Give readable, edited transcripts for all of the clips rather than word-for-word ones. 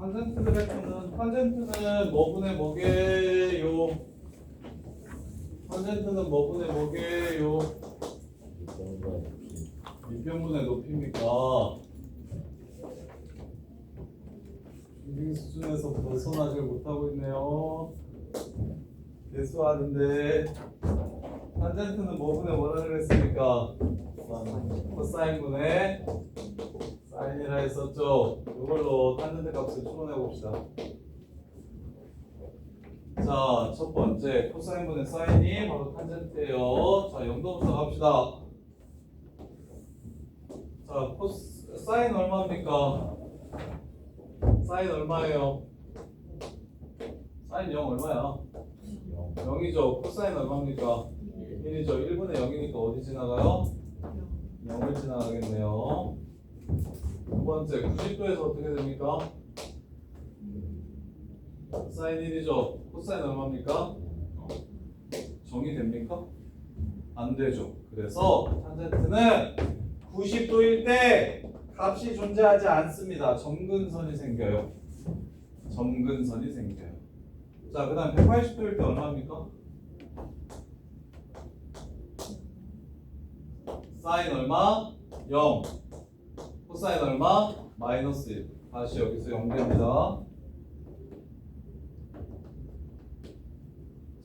탄젠트 그래프는 탄젠트는 뭐분의 뭐게요? 탄젠트는 뭐분의 뭐게요? 밑변분의 높이입니까? 중딩 수준에서 벗어나질 못하고 있네요. 개수하는데 탄젠트는 뭐분의 뭐라 그랬습니까? 코사인분의 사인이라 했었죠. 이걸로 탄젠트 값을 풀어내 봅시다. 자, 첫 번째 코사인분의 사인이 바로 탄젠트예요. 자, 0도부터 갑시다. 자, 사인 얼마입니까? 사인 얼마예요? 사인 0 얼마야? 0이죠. 코사인 얼마입니까? 1이죠. 1분의 0이니까 어디 지나가요? 0을 지나가겠네요. 두 번째 90도에서 어떻게 됩니까? 사인 1이죠. 코사인 얼마입니까? 0이 됩니까? 안 되죠. 그래서 탄젠트는 90도일 때 값이 존재하지 않습니다. 점근선이 생겨요. 점근선이 생겨요. 자, 그 다음 180도일 때 얼마입니까? 사인 얼마? 0. 코사인 얼마? 마이너스 1. 다시 여기서 연결합니다.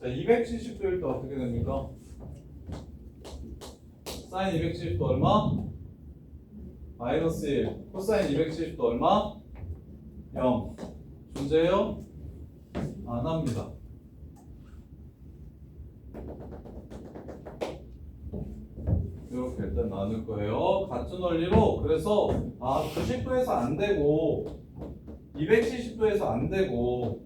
자, 270도일 때 어떻게 됩니까? 사인 270도 얼마? 마이너스 1. 코사인 270도 얼마? 0. 존재해요? 안 합니다. 이렇게 일단 나눌 거예요. 같은 원리로. 그래서 90도에서 안 되고 270도에서 안 되고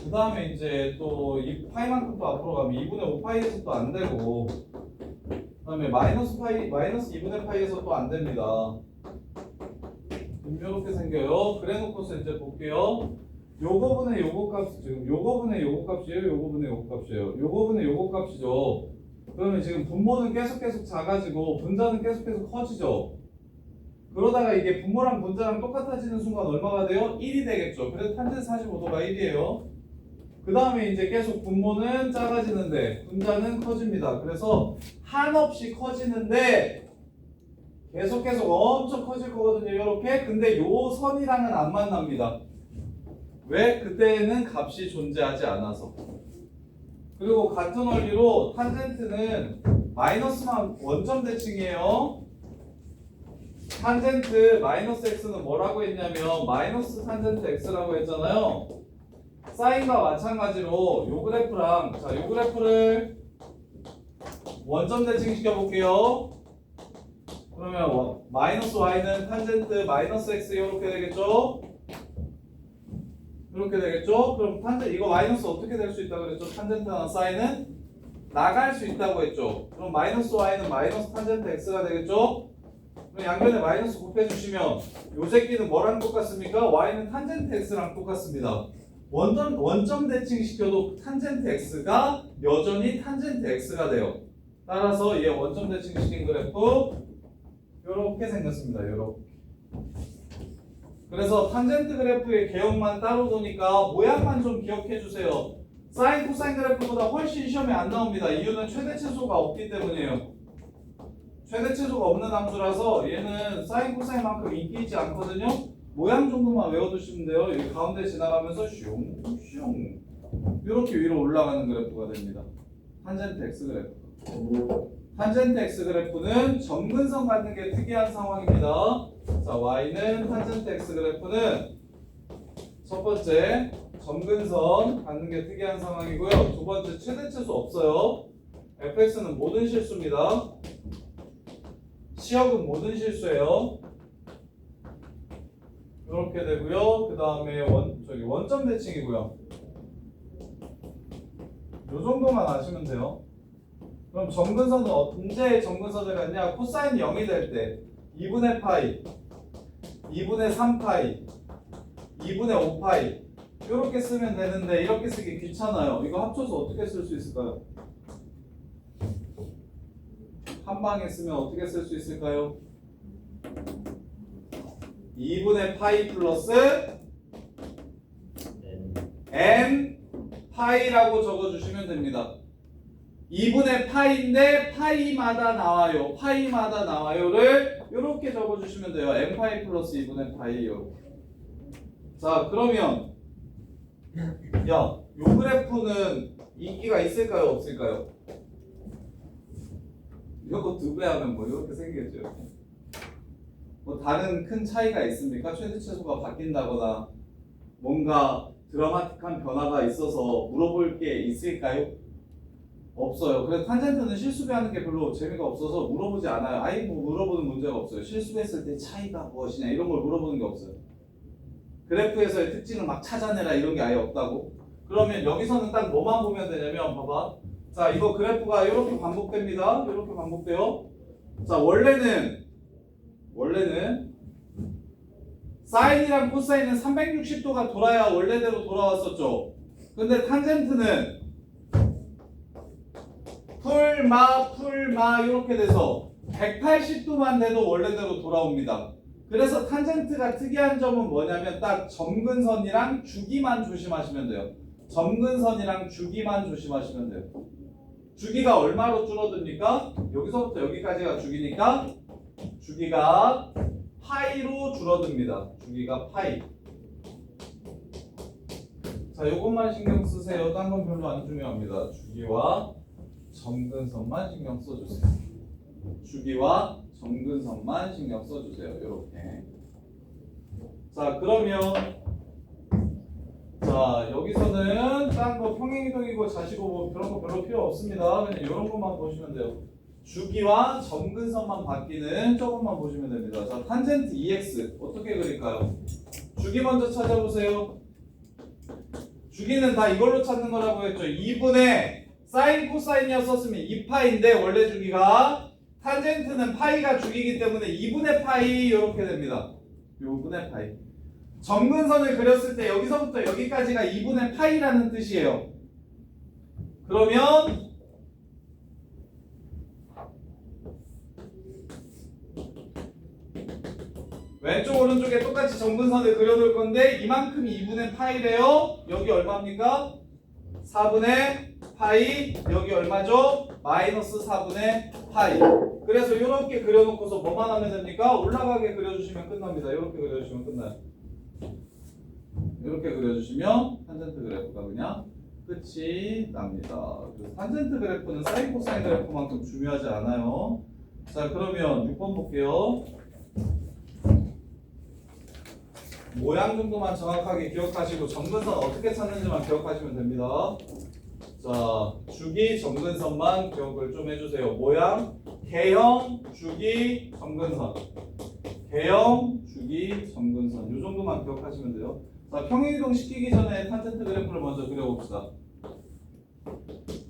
그 다음에 이제 또 이 파이만큼 또 앞으로 가면 2분의 5파이에서 또 안 되고 그 다음에 마이너스 2분의 파이에서 또 안 됩니다. 이렇게 생겨요. 그래 놓고서 이제 볼게요. 요거분의 요거 값, 지금 요거분의 요거 값이에요? 요거분의 요거 값이에요? 요거분의 요거 값이죠. 그러면 지금 분모는 계속 작아지고 분자는 계속 커지죠. 그러다가 이게 분모랑 분자랑 똑같아지는 순간 얼마가 돼요? 1이 되겠죠. 그래서 탄젠트 45도가 1이에요. 그 다음에 이제 계속 분모는 작아지는데 분자는 커집니다. 그래서 한없이 커지는데 계속 엄청 커질 거거든요. 이렇게. 근데 요 선이랑은 안 만납니다. 왜? 그때는 값이 존재하지 않아서. 그리고 같은 원리로 탄젠트는 마이너스만 원점 대칭이에요. 탄젠트 마이너스 x는 뭐라고 했냐면 마이너스 탄젠트 x라고 했잖아요. 사인과 마찬가지로 요 그래프랑 자, 요 그래프를 원점 대칭 시켜볼게요. 그러면 마이너스 y는 탄젠트 마이너스 x 이렇게 되겠죠? 이렇게 되겠죠? 그럼 탄젠트 이거 마이너스 어떻게 될 수 있다고 그랬죠? 탄젠트나 사인은 나갈 수 있다고 했죠. 그럼 마이너스 y는 마이너스 탄젠트 x가 되겠죠? 그럼 양변에 마이너스 곱해주시면 요 새끼는 뭐랑 똑같습니까? y는 탄젠트 x랑 똑같습니다. 원점 대칭 시켜도 탄젠트 x가 여전히 탄젠트 x가 돼요. 따라서 얘 원점 대칭 시킨 그래프 요렇게 생겼습니다. 요렇게. 그래서 탄젠트 그래프의 개형만 따로 두니까 모양만 좀 기억해 주세요. 사인 코사인 그래프보다 훨씬 시험에 안 나옵니다. 이유는 최대체수가 없기 때문이에요. 최대체수가 없는 함수라서 얘는 사인 코사인만큼 인기 있지 않거든요. 모양 정도만 외워두시면 돼요. 여기 가운데 지나가면서 슝 이렇게 위로 올라가는 그래프가 됩니다. 탄젠트 x 그래프. 탄젠트 x 그래프는 점근선 갖는 게 특이한 상황입니다. 자, y는 탄젠트 x 그래프는 첫 번째 점근선 갖는 게 특이한 상황이고요. 두 번째 최대체수 없어요. fx는 모든 실수입니다. 시역은 모든 실수예요. 이렇게 되고요. 그 다음에 원점 대칭이고요. 요 정도만 아시면 돼요. 그럼 점근선은 언제 점근선을 갖냐? 코사인이 0이 될 때 2분의 파이, 2분의 3파이, 2분의 5파이 이렇게 쓰면 되는데 이렇게 쓰기 귀찮아요. 이거 합쳐서 어떻게 쓸 수 있을까요? 한 방에 쓰면 어떻게 쓸 수 있을까요? 2분의 파이 플러스 n 파이라고 적어주시면 됩니다. 2분의 파이인데 파이마다 나와요. 파이마다 나와요를 이렇게 적어주시면 돼요. n 파이 플러스 2분의 파이 이렇게. 자 그러면 요 그래프는 인기가 있을까요? 없을까요? 이거 두 배 하면 뭐 이렇게 생기겠죠. 뭐 다른 큰 차이가 있습니까? 최대 최소가 바뀐다거나 뭔가 드라마틱한 변화가 있어서 물어볼 게 있을까요? 없어요. 그래서 탄젠트는 실수배하는 게 별로 재미가 없어서 물어보지 않아요. 아예 뭐 물어보는 문제가 없어요. 실수했을 때 차이가 무엇이냐 이런 걸 물어보는 게 없어요. 그래프에서의 특징을 막 찾아내라 이런 게 아예 없다고. 그러면 여기서는 딱 뭐만 보면 되냐면 봐봐. 자 이거 그래프가 이렇게 반복됩니다. 이렇게 반복돼요. 자 원래는 사인이랑 코사인은 360도가 돌아야 원래대로 돌아왔었죠. 근데 탄젠트는 풀마 이렇게 돼서 180도만 돼도 원래대로 돌아옵니다. 그래서 탄젠트가 특이한 점은 뭐냐면 딱 점근선이랑 주기만 조심하시면 돼요. 점근선이랑 주기만 조심하시면 돼요. 주기가 얼마로 줄어듭니까? 여기서부터 여기까지가 주기니까 주기가 파이로 줄어듭니다. 주기가 파이. 자, 요것만 신경 쓰세요. 딴 건 별로 안 중요합니다. 주기와 점근선만 신경 써주세요. 주기와 점근선만 신경 써주세요. 이렇게. 자, 그러면 자 여기서는 딴 거 평행이동이고 자시고 뭐 그런 거 별로 필요 없습니다. 그냥 이런 것만 보시면 돼요. 주기와 점근선만 바뀌는 조금만 보시면 됩니다. 자, 탄젠트 EX 어떻게 그릴까요? 주기 먼저 찾아보세요. 주기는 다 이걸로 찾는 거라고 했죠. 2분의 사인 코사인이었었으면 2파인데 원래 주기가 탄젠트는 파이가 주기이기 때문에 2분의 파이 이렇게 됩니다. 2분의 파이. 점근선을 그렸을 때 여기서부터 여기까지가 2분의 파이라는 뜻이에요. 그러면 왼쪽 오른쪽에 똑같이 점근선을 그려놓을 건데 이만큼이 2분의 파이래요. 여기 얼마입니까? 4분의 파이. 여기 얼마죠? 마이너스 4분의 파이. 그래서 이렇게 그려놓고서 뭐만 하면 됩니까? 올라가게 그려주시면 끝납니다. 이렇게 그려주시면 끝나요. 이렇게 그려주시면 탄젠트 그래프가 그냥 끝이 납니다. 그래서 탄젠트 그래프는 사인 코사인 그래프만큼 중요하지 않아요. 자 그러면 6번 볼게요. 모양 정도만 정확하게 기억하시고 점근선 어떻게 찾는지만 기억하시면 됩니다. 자 주기 점근선만 기억을 좀 해주세요. 모양 개형 주기 점근선 개형 주기 점근선 이 정도만 기억하시면 돼요. 자 평행이동 시키기 전에 탄젠트 그래프를 먼저 그려봅시다.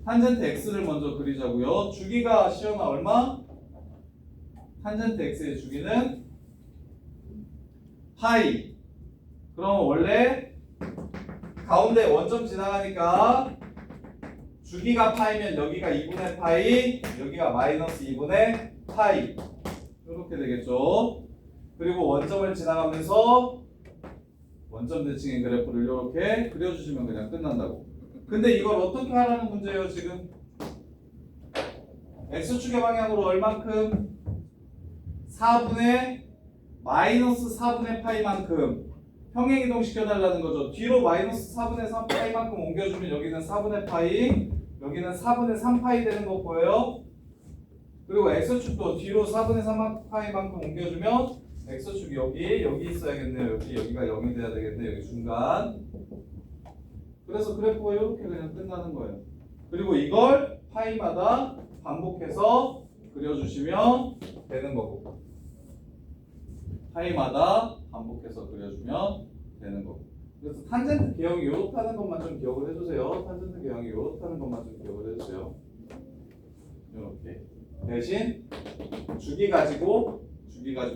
탄젠트 x를 먼저 그리자고요. 주기가 시험아 얼마? 탄젠트 x의 주기는 파이. 그럼 원래 가운데 원점 지나가니까 주기가 파이면 여기가 2분의 파이, 여기가 마이너스 2분의 파이 이렇게 되겠죠. 그리고 원점을 지나가면서 원점 대칭의 그래프를 이렇게 그려주시면 그냥 끝난다고. 근데 이걸 어떻게 하라는 문제예요 지금? x축의 방향으로 얼만큼? 4분의 마이너스 4분의 파이만큼 평행이동 시켜달라는 거죠. 뒤로 마이너스 4분의 3파이만큼 옮겨주면 여기는 4분의 파이, 여기는 4분의 3파이 되는 거 보여요? 그리고 x축도 뒤로 4분의 3파이만큼 옮겨주면 x축이 여기 있어야겠네요. 여기가 0이 돼야 되겠네. 여기 중간. 그래서 그래프가 이렇게 그냥 끝나는 거예요. 그리고 이걸 파이마다 반복해서 그려주시면 되는 거고. 파이마다 반복해서 그려주면 되는 거고. 그래서 탄젠트 개형이 이렇다는 것만 좀 기억을 해주세요. 탄젠트 개형이 이렇다는 것만 좀 기억을 해주세요. 이렇게. 대신 주기 가지고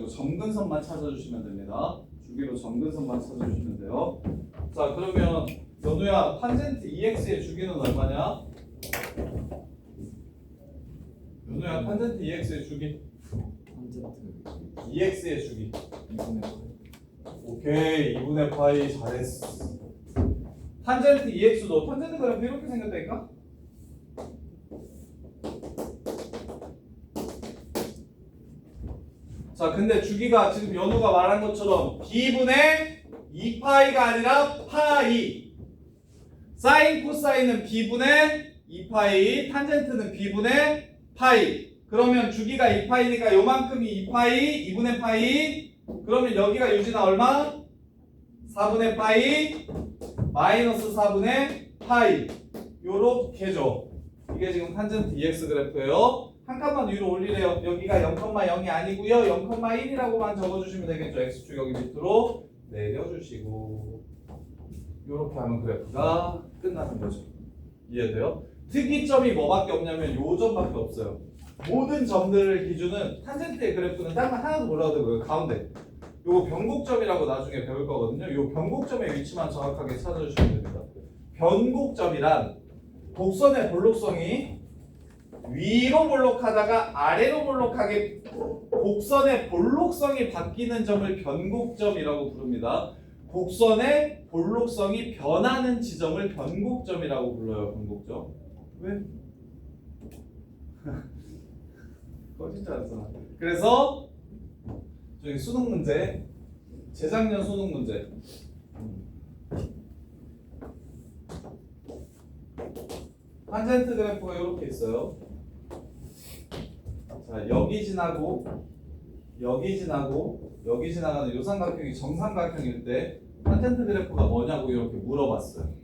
점근선만 찾아주시면 됩니다. 주기로 점근선만 찾아주시면 돼요. 자 그러면 연우야 탄젠트 EX의 주기는 얼마냐? 연우야 탄젠트 EX의 주기. EX의 주기. 오케이 2분의 파이 잘했어. 탄젠트 EX도 탄젠트 그래프 이렇게 생겼다니까? 자 근데 주기가 지금 연우가 말한 것처럼 B분의 2파이가 아니라 파이. 사인 코사인은 B분의 2파이, 탄젠트는 B분의 파이. 그러면 주기가 2파이니까 요만큼이 2파이, 2분의 파이. 그러면 여기가 유진아 얼마? 4분의 파이 마이너스 4분의 파이. 요렇게죠. 이게 지금 탄젠트 EX 그래프예요. 한 칸만 위로 올리래요. 여기가 0,0이 아니고요. 0,1이라고만 적어주시면 되겠죠. X축 여기 밑으로 내려주시고 요렇게 하면 그래프가 끝나는 거죠. 이해돼요? 특이점이 뭐밖에 없냐면 요 점밖에 없어요. 모든 점들을 기준은 탄젠트의 그래프는 딴 거 하나도 몰라도 되고요. 가운데 요거 변곡점이라고 나중에 배울 거거든요. 요 변곡점의 위치만 정확하게 찾아주시면 됩니다. 변곡점이란 곡선의 볼록성이 위로 볼록하다가 아래로 볼록하게 곡선의 볼록성이 바뀌는 점을 변곡점이라고 부릅니다. 곡선의 볼록성이 변하는 지점을 변곡점이라고 불러요. 변곡점. 왜? 거짓말 하잖아. 그래서 저기 수능 문제, 재작년 수능 문제. 탄젠트 그래프가 이렇게 있어요. 자, 여기 지나고 여기 지나고 여기 지나가는 요 삼각형이 정삼각형일 때 탄젠트 그래프가 뭐냐고 이렇게 물어봤어요.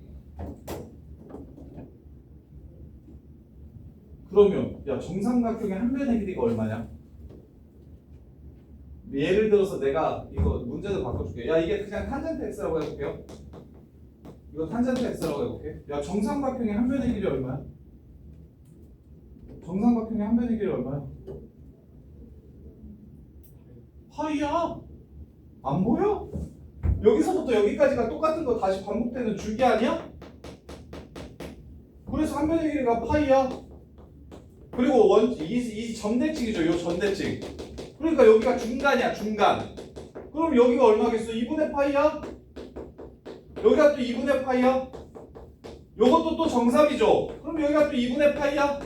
그러면 야 정삼각형의 한 변의 길이가 얼마냐? 예를 들어서 내가 이거 문제도 바꿔줄게. 야 이게 그냥 탄젠트 x라고 해볼게요. 이거 탄젠트 x라고 해볼게. 야 정삼각형의 한 변의 길이 얼마야? 정삼각형의 한 변의 길이 얼마야? 파이야. 안 보여? 여기서부터 여기까지가 똑같은 거 다시 반복되는 줄기 아니야? 그래서 한 변의 길이가 파이야. 그리고 이 점대칭이죠. 요 점대칭. 그러니까 여기가 중간이야. 중간. 그럼 여기가 얼마겠어? 2분의 파이야? 여기가 또 2분의 파이야? 요것도 또 정삼이죠. 그럼 여기가 또 2분의 파이야?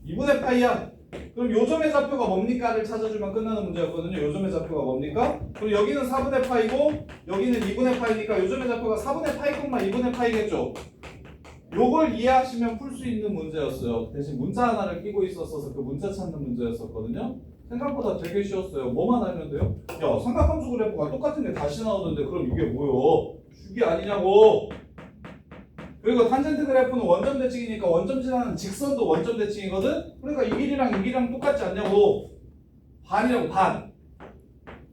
2분의 파이야. 그럼 요점의 좌표가 뭡니까를 찾아주면 끝나는 문제였거든요. 요점의 좌표가 뭡니까? 그럼 여기는 4분의 파이고 여기는 2분의 파이니까 요점의 좌표가 4분의 파이, 2분의 파이겠죠. 요걸 이해하시면 풀 수 있는 문제였어요. 대신 문자 하나를 끼고 있었어서 그 문자 찾는 문제였었거든요. 생각보다 되게 쉬웠어요. 뭐만 알면 돼요? 야 삼각함수 그래프가 똑같은 게 다시 나오는데 그럼 이게 뭐요? 주기 아니냐고. 그리고 탄젠트 그래프는 원점 대칭이니까 원점 지나는 직선도 원점 대칭이거든? 그러니까 이 길이랑 똑같지 않냐고. 반이라고.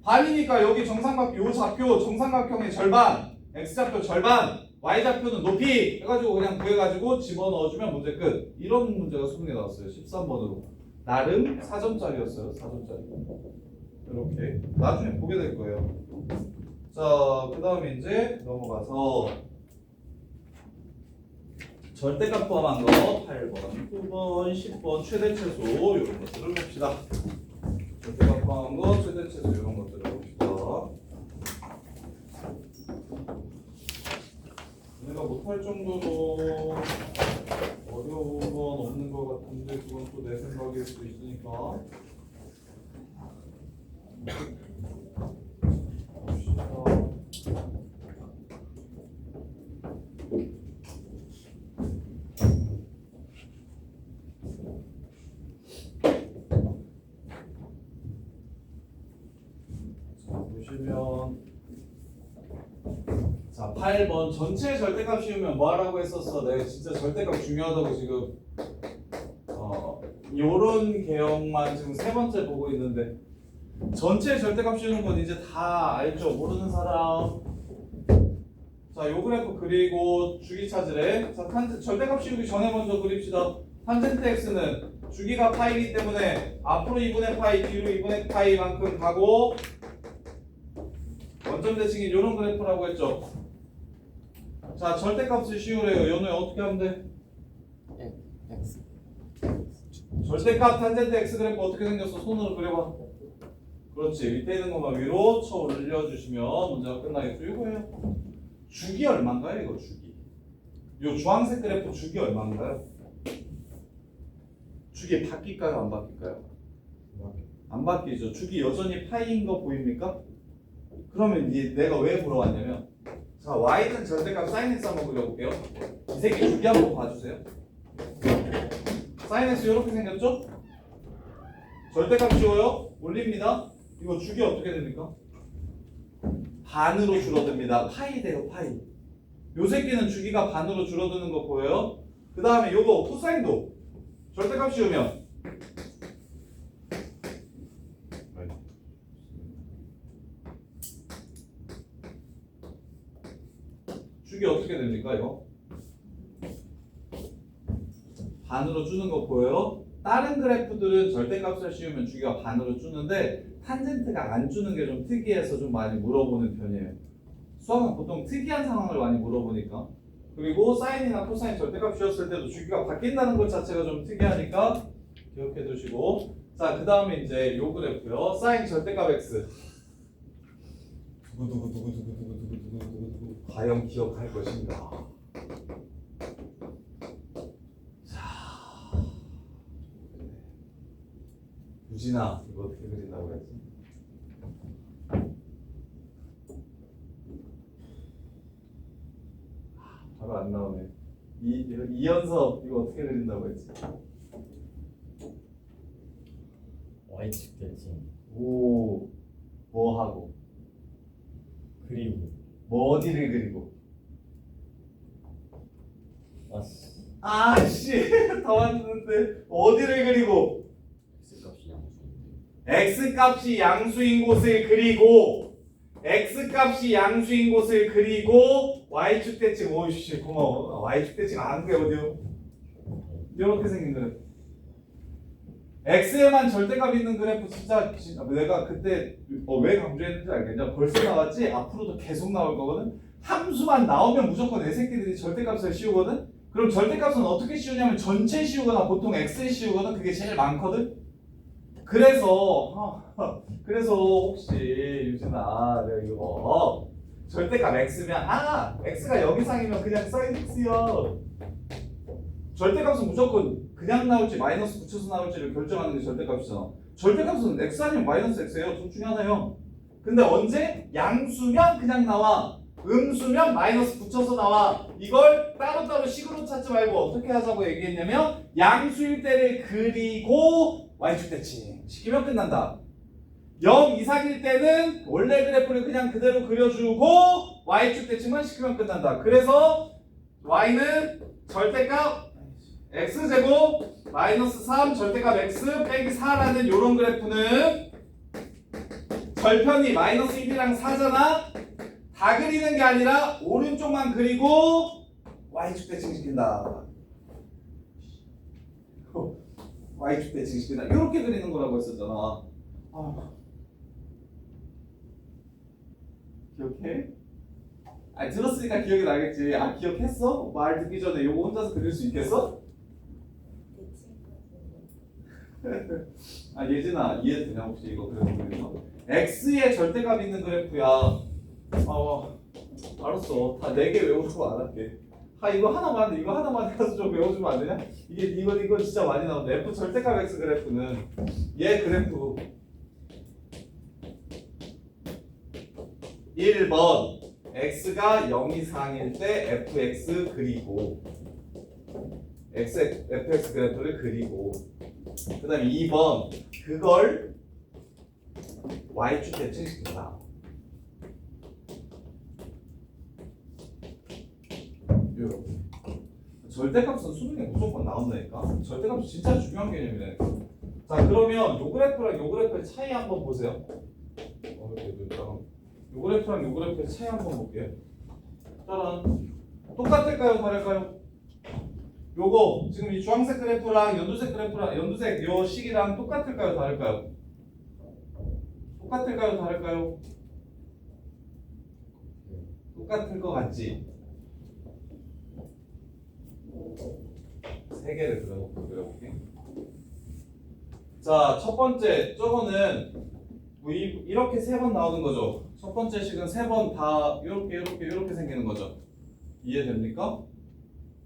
반이니까 여기 정삼각형 요 좌표 정삼각형의 절반 x좌표 절반 y좌표는 높이 해가지고 그냥 구해가지고 집어넣어주면 문제 끝. 이런 문제가 수능에 나왔어요. 13번으로 나름 4점짜리였어요. 4점짜리 이렇게 나중에 보게 될 거예요. 자 그 다음에 이제 넘어가서 절대값 포함한 거 8번, 9번, 10번 최대 최소 이런 것들을 봅시다. 절대값 포함한 거 최대 최소 이런 것들을 봅시다. 내가 못할 정도로 어려운 건 없는 것 같은데 그건 또 내 생각일 수도 있으니까 봅시다. 보시면 자 8번 전체 절대값 씌우면 뭐 하라고 했었어? 내가 진짜 절대값 중요하다고 지금 요런 개형만 지금 세 번째 보고 있는데 전체 절대값 씌우는 건 이제 다 알죠? 모르는 사람. 자 요 그래프 그리고 주기 찾으래. 자 절대값 씌우기 전에 먼저 그립시다. 탄젠트 x는 주기가 파이기 때문에 앞으로 2분의 파이 뒤로 2분의 파이만큼 가고 원점 대칭이 요런 그래프라고 했죠. 자 절대값을 씌우래요. 연우야 어떻게 하면 돼? X. 절대값 탄젠트 x 그래프 어떻게 생겼어? 손으로 그려봐. 그렇지. 밑에 있는 것만 위로 쳐 올려주시면 문제가 끝나겠죠. 이거예요. 주기 얼마인가요? 이거 주기. 요 주황색 그래프 주기 얼마인가요? 주기 바뀔까요? 안 바뀔까요? 안 바뀌죠. 주기 여전히 파이인 거 보입니까? 그러면 이제 내가 왜 물어봤냐면, 자, y는 절대값 sin x 한번 그려볼게요. 이 새끼 주기 한번 봐주세요. sin x 이렇게 생겼죠? 절대값 씌워요. 올립니다. 이거 주기 어떻게 됩니까? 반으로 줄어듭니다. 파이 돼요, 파이. 요 새끼는 주기가 반으로 줄어드는 거 보여요? 그 다음에 요거 코사인도 절대값 씌우면 주기 어떻게 됩니까, 이거? 반으로 주는 거 보여요? 다른 그래프들은 절대값을 씌우면 주기가 반으로 주는데 탄젠트가 안 주는 게 좀 특이해서 좀 많이 물어보는 편이에요. 수학은 보통 특이한 상황을 많이 물어보니까. 그리고 사인이나 코사인 절대값 씌웠을 때도 주기가 바뀐다는 것 자체가 좀 특이하니까 기억해 두시고. 자, 그 다음에 이제 요 그래프요. 사인 절대값 x. 두구두구두구두구두구두구두구 과연 기억할 것인가? 유진아, 이거 어떻게 그린다고 했지? 바로 안 나오네. 이연섭, 이거 어떻게 그린다고 했지? y축 대칭 오, 뭐 하고? 그리고 뭐 어디를 그리고? 아씨 아씨, 다 왔는데 어디를 그리고? x값이 양수인데 x 값이 양수인 곳을 그리고 x 값이 양수인 곳을 그리고 y축 대칭. 오이씨, 고마워. y축 대칭 안 그래 어디요? 이렇게 생긴 그래프. x에만 절대값 있는 그래프 진짜 내가 그때 왜 강조했는지 알겠냐? 벌써 나왔지? 앞으로도 계속 나올 거거든. 함수만 나오면 무조건 내 새끼들이 절대값을 씌우거든. 그럼 절대값은 어떻게 씌우냐면 전체 씌우거나 보통 x에 씌우거든. 그게 제일 많거든. 그래서 혹시 유진아, 내가 이거 절대값 x면 x가 여기상이면 그냥 sin x야. 절대값은 무조건 그냥 나올지 마이너스 붙여서 나올지를 결정하는 게 절대값이잖아. 절대값은 x 아니면 마이너스 x예요. 둘 중에 하나요. 근데 언제? 양수면 그냥 나와. 음수면 마이너스 붙여서 나와. 이걸 따로따로 식으로 찾지 말고 어떻게 하자고 얘기했냐면 양수일 때를 그리고 y축 대칭 시키면 끝난다. 0 이상일 때는 원래 그래프를 그냥 그대로 그려주고 y축 대칭만 시키면 끝난다. 그래서 y는 절대값 x제곱 마이너스 3 절대값 x 빼기 4라는 요런 그래프는 절편이 마이너스 1이랑 4잖아. 다 그리는 게 아니라 오른쪽만 그리고 y축 대칭 시킨다. y축 대칭 시킨다. 이렇게 그리는 거라고 했었잖아. 기억해? 들었으니까 기억이 나겠지. 기억했어? 말 듣기 전에 요거 혼자서 그릴 수 있겠어? 예진아, 이해되냐 혹시 이거 그래프 그리는 거? x의 절대값 있는 그래프야. 알았어. 다 4개 외우고 안 할게. 이거 하나만 해서 좀 외워주면 안 되냐? 이거 진짜 많이 나온다. f 절대값 x 그래프는 얘 그래프 1번 x가 0 이상일 때 fx 그리고 fx 그래프를 그리고 그 다음에 2번 그걸 y축 대칭시킨다. 절대값은 수능에 무조건 나온다니까. 절대값은 진짜 중요한 개념이네. 자, 그러면 요 그래프랑 요 그래프의 차이 한번 보세요. 요 그래프랑 요 그래프의 차이 한번 볼게요. 짜란. 똑같을까요? 다를까요? 요거 지금 이 주황색 그래프랑 연두색 요 식이랑 똑같을까요? 다를까요? 똑같을까요? 다를까요? 똑같을 것 같지? 세 개를 그려볼게. 자, 첫 번째 저거는 뭐 이렇게 세 번 나오는 거죠. 첫 번째 식은 세 번 다 이렇게 생기는 거죠. 이해됩니까?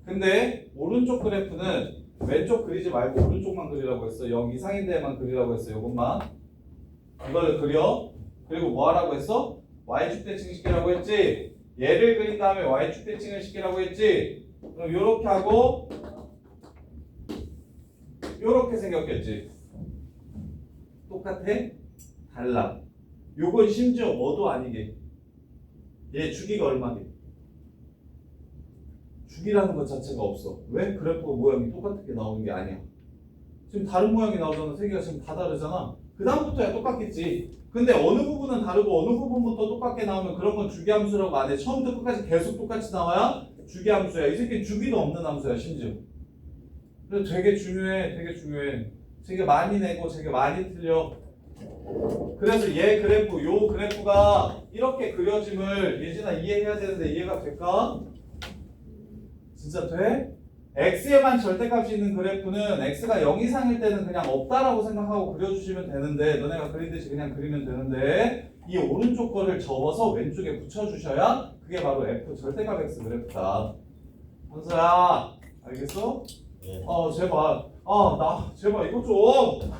근데 오른쪽 그래프는 왼쪽 그리지 말고 오른쪽만 그리라고 했어. 0 이상인 데만 그리라고 했어. 이것만. 이걸 그려. 그리고 뭐 하라고 했어? y축 대칭 시키라고 했지. 얘를 그린 다음에 y축 대칭을 시키라고 했지. 그럼 이렇게 하고 이렇게 생겼겠지. 똑같아? 달라. 요건 심지어 뭐도 아니게. 얘 주기가 얼마게? 주기라는 것 자체가 없어. 왜? 그래프가 모양이 똑같게 나오는 게 아니야. 지금 다른 모양이 나오잖아. 세 개가 지금 다 다르잖아. 그 다음부터야 똑같겠지. 근데 어느 부분은 다르고 어느 부분부터 똑같게 나오면 그런 건 주기함수라고 안 해. 처음부터 끝까지 계속 똑같이 나와야 주기함수야. 이 새끼는 주기도 없는 함수야 심지어. 그래서 되게 중요해. 되게 중요해. 되게 많이 내고 되게 많이 틀려. 그래서 얘 그래프, 요 그래프가 이렇게 그려짐을 예진아 이해해야 되는데 이해가 될까? 진짜 돼? x에만 절대값이 있는 그래프는 x가 0 이상일 때는 그냥 없다라고 생각하고 그려주시면 되는데 너네가 그린 듯이 그냥 그리면 되는데 이 오른쪽 거를 접어서 왼쪽에 붙여주셔야 그게 바로 f 절대값 x 그래프다. 현서야 알겠어? 예. 제발 나 제발 이거 좀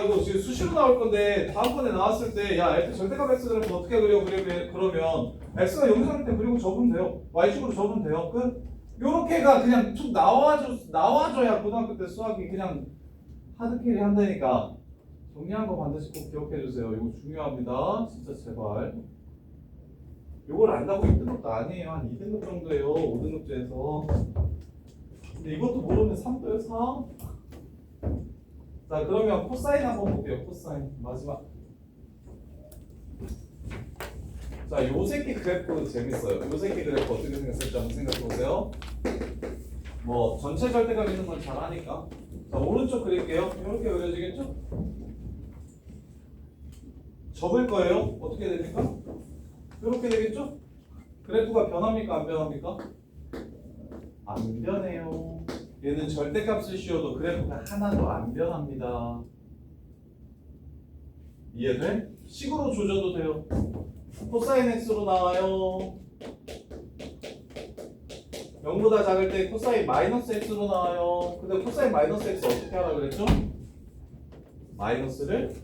이거 지금 수시로 나올 건데 다음번에 나왔을 때 야 f 절대값 x 그래프 어떻게 그러면 x가 0 이상일 때 그리고 접으면 돼요. y축으로 접으면 돼요. 끝. 요렇게가 그냥 툭 나와줘야 고등학교 때 수학이 그냥 하드캐리 한다니까. 정리한 거 반드시 꼭 기억해 주세요. 이거 중요합니다. 진짜 제발. 요걸 안다고 1등급도 아니에요. 한 2등급 정도예요. 5등급제에서. 근데 이것도 모르면 3도요, 3? 자, 그러면 코사인 한번 볼게요. 코사인. 마지막. 자, 요 새끼 그래프 재밌어요. 요 새끼 그래프 어떻게 생겼을지 한번 생각해 보세요. 뭐 전체 절대값 있는 건 잘 아니까. 자, 오른쪽 그릴게요. 이렇게 그려지겠죠? 접을 거예요. 어떻게 됩니까? 이렇게 되겠죠? 그래프가 변합니까? 안 변합니까? 안 변해요. 얘는 절대값을 씌워도 그래프가 하나도 안 변합니다. 이해돼? 식으로 조져도 돼요. 코사인 x로 나와요. 0보다 작을 때 코사인 마이너스 x로 나와요. 근데 코사인 마이너스 x 어떻게 하라 그랬죠? 마이너스를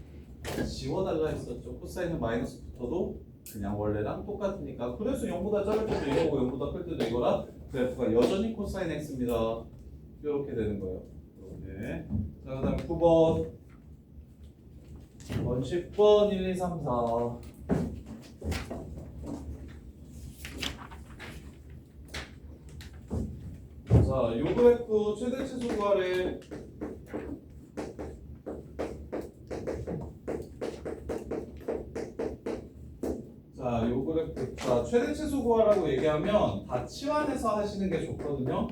지워달라 했었죠. 코사인은 마이너스 붙어도 그냥 원래랑 똑같으니까. 그래서 0보다 작을 때도 이거고 0보다 클 때도 이거라 그래프가 여전히 코사인 x입니다. 이렇게 되는 거예요. 이렇게. 자, 그 다음에 9번 10번 1, 2, 3, 4 자, 요 그래프 최대치 수구하래. 자, 요 그래프. 자, 최대치 수구하라고 얘기하면 다 치환해서 하시는 게 좋거든요.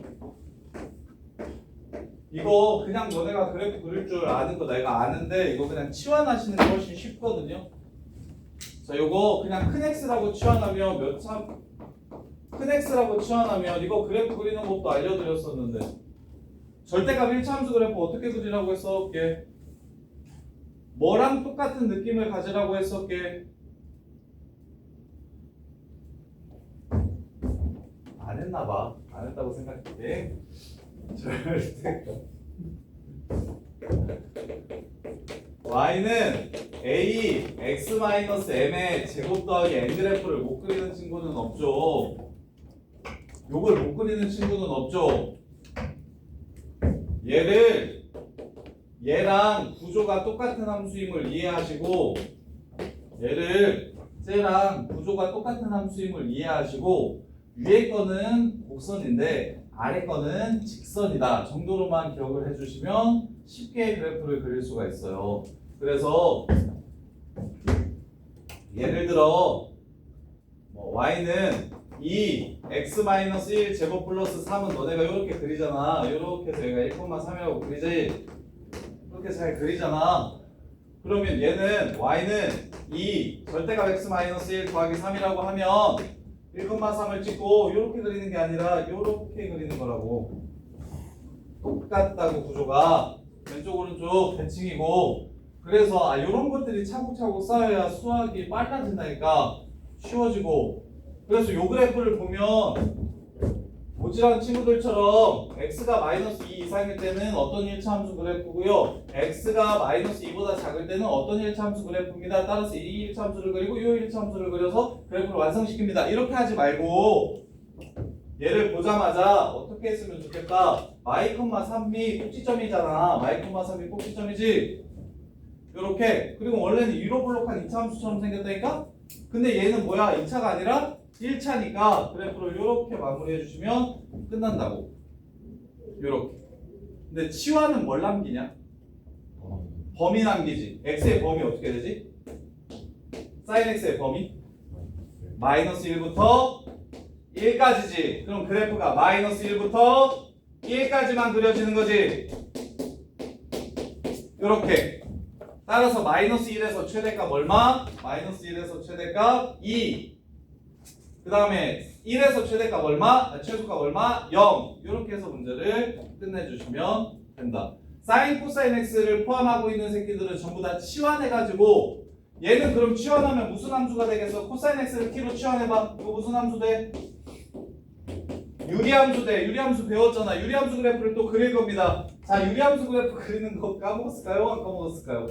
이거 그냥 너네가 그래프 그릴 줄 아는 거 내가 아는데 이거 그냥 치환하시는 게 훨씬 쉽거든요. 자, 요거 그냥 큰 X라고 치환하면 큰 X라고 치환하면 이거 그래프 그리는 것도 알려드렸었는데 절대값 1차함수 그래프 어떻게 그리라고 했었게? 뭐랑 똑같은 느낌을 가지라고 했었게? 안 했나봐. 안 했다고 생각해. 절대 y는 a x-m의 제곱 더하기 n 그래프를 못 그리는 친구는 없죠. 요걸 못 그리는 친구는 없죠. 얘랑 구조가 똑같은 함수임을 이해하시고 쟤랑 구조가 똑같은 함수임을 이해하시고 위에 거는 곡선인데 아래 거는 직선이다 정도로만 기억을 해주시면 쉽게 그래프를 그릴 수가 있어요. 그래서 예를 들어 y는 2x-1 제곱 플러스 3은 너네가 이렇게 그리잖아. 이렇게 저희가 1,3이라고 그리지. 이렇게 잘 그리잖아. 그러면 y는 2 절대값 x-1 더하기 3이라고 하면 1,3을 찍고 이렇게 그리는 게 아니라 이렇게 그리는 거라고. 똑같다고 구조가 왼쪽 오른쪽 대칭이고 그래서 이런 것들이 차곡차곡 쌓여야 수학이 빨라진다니까 쉬워지고. 그래서 요 그래프를 보면 모질한 친구들처럼 x가 마이너스 2 이상일 때는 어떤 1차 함수 그래프고요. x가 마이너스 2보다 작을 때는 어떤 1차 함수 그래프입니다. 따라서 이 1차 함수를 그리고 이 1차 함수를 그려서 그래프를 완성시킵니다. 이렇게 하지 말고 얘를 보자마자 어떻게 했으면 좋겠다. y, 3이 꼭지점이잖아. y, 3이 꼭지점이지. 요렇게. 그리고 원래는 위로 블록한 2차 함수처럼 생겼다니까? 근데 얘는 뭐야? 2차가 아니라 1차니까 그래프를 요렇게 마무리해 주시면 끝난다고. 요렇게. 근데 치환은 뭘 남기냐? 범위 남기지. x의 범위 어떻게 되지? sin x의 범위? 마이너스 1부터 1까지지. 그럼 그래프가 마이너스 1부터 1까지만 그려지는 거지. 요렇게. 따라서 마이너스 1에서 최대값 얼마? 마이너스 1에서 최대값 2. 그 다음에 1에서 최대값 얼마? 최소값 얼마? 0. 이렇게 해서 문제를 끝내주시면 된다. 사인, 코사인 x를 포함하고 있는 새끼들은 전부 다 치환해가지고 얘는 그럼 치환하면 무슨 함수가 되겠어? 코사인 x를 t로 치환해봐. 이거 무슨 함수 돼? 유리함수 돼. 유리함수 배웠잖아. 유리함수 그래프를 또 그릴 겁니다. 자, 유리함수 그래프 그리는 거 까먹었을까요? 안 까먹었을까요?